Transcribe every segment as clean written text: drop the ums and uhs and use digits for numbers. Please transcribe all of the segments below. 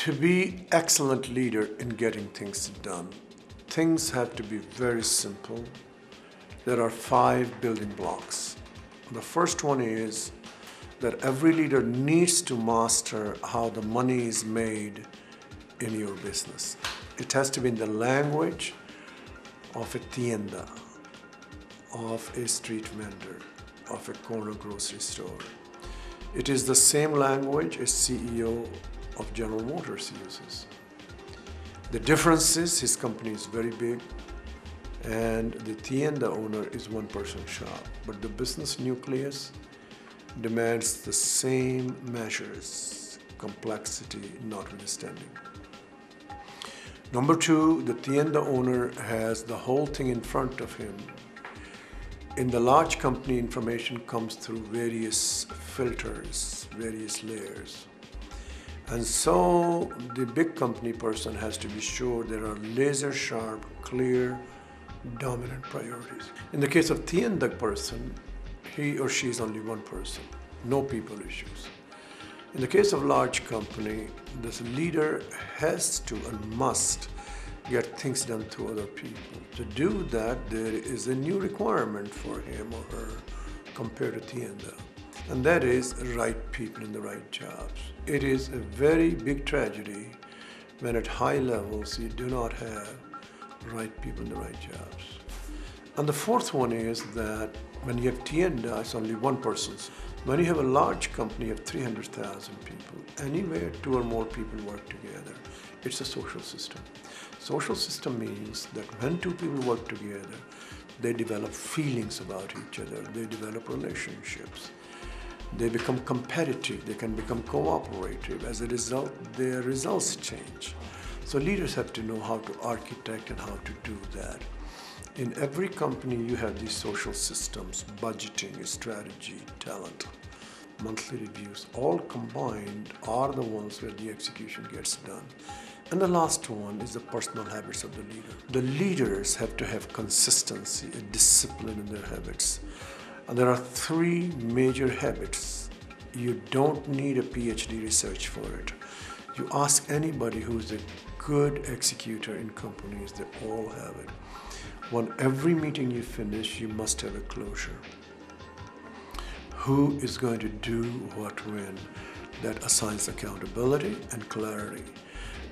To be excellent leader in getting things done, things have to be very simple. There are 5 building blocks. The first one is that every leader needs to master how the money is made in your business. It has to be in the language of a tienda, of a street vendor, of a corner grocery store. It is the same language a CEO of General Motors uses. The difference is his company is very big and the tienda owner is one-person shop, but the business nucleus demands the same measures, complexity notwithstanding. Number 2, the tienda owner has the whole thing in front of him. In the large company, information comes through various filters, various layers. And so the big company person has to be sure there are laser sharp, clear, dominant priorities. In the case of tienda person, he or she is only one person, no people issues. In the case of large company, this leader has to and must get things done through other people. To do that, there is a new requirement for him or her compared to tienda. And that is right people in the right jobs. It is a very big tragedy when at high levels you do not have right people in the right jobs. And the fourth one is that when you have tienda, it's only one person. When you have a large company of 300,000 people, anywhere 2 or more people work together, it's a social system. Social system means that when 2 people work together, they develop feelings about each other, they develop relationships. They become competitive, they can become cooperative. As a result, their results change. So leaders have to know how to architect and how to do that. In every company, you have these social systems, budgeting, strategy, talent, monthly reviews, all combined are the ones where the execution gets done. And the last one is the personal habits of the leader. The leaders have to have consistency, a discipline in their habits. And there are 3 major habits. You don't need a PhD research for it. You ask anybody who's a good executor in companies, they all have it. When every meeting you finish, you must have a closure. Who is going to do what when? That assigns accountability and clarity.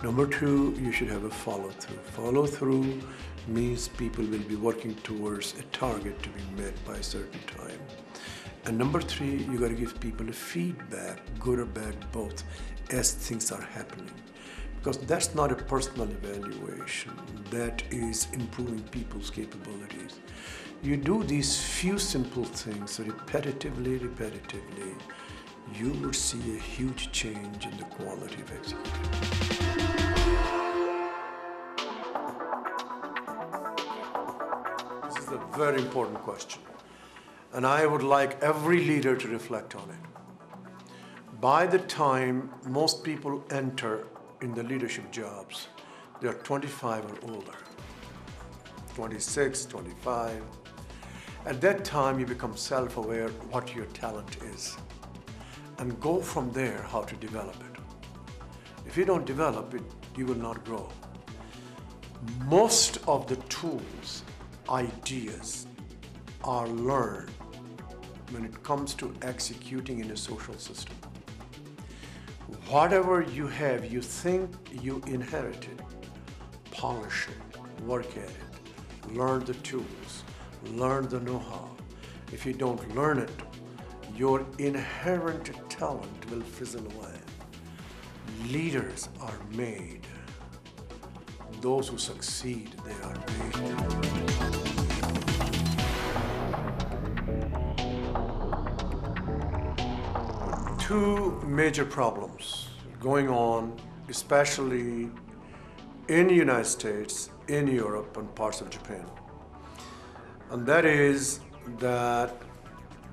Number 2, you should have a follow-through. Follow-through means people will be working towards a target to be met by a certain time. And number 3, you got to give people a feedback, good or bad, both, as things are happening. Because that's not a personal evaluation, that is improving people's capabilities. You do these few simple things repetitively, you will see a huge change in the quality of execution. This is a very important question, and I would like every leader to reflect on it. By the time most people enter in the leadership jobs, they are 25 or older, 26, 25. At that time, you become self-aware what your talent is and go from there how to develop it. If you don't develop it, you will not grow. Most of the tools, ideas are learned when it comes to executing in a social system. Whatever you have, you think you inherited, polish it, work at it, learn the tools, learn the know-how. If you don't learn it, your inherent talent will fizzle away. Leaders are made. Those who succeed, they are made. 2 major problems going on, especially in the United States, in Europe, and parts of Japan. And that is that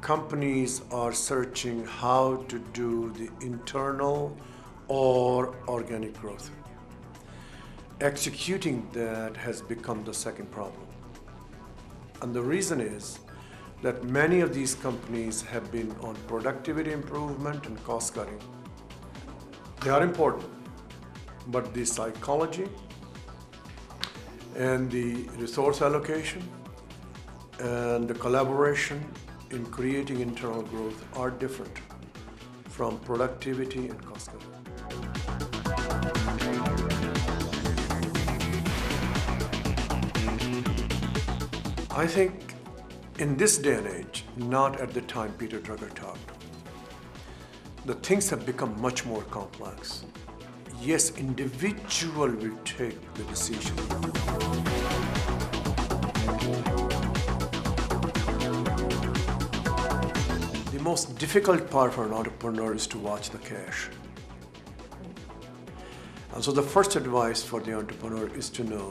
companies are searching how to do the internal or organic growth. Executing that has become the second problem. And the reason is that many of these companies have been on productivity improvement and cost cutting. They are important, but the psychology and the resource allocation and the collaboration in creating internal growth are different from productivity and cost cutting. I think in this day and age, not at the time Peter Drucker talked, the things have become much more complex. Yes, individual will take the decision. The most difficult part for an entrepreneur is to watch the cash. And so the first advice for the entrepreneur is to know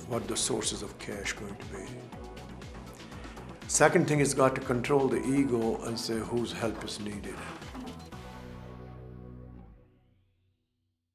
what the sources of cash are going to be. Second thing is got to control the ego and say whose help is needed.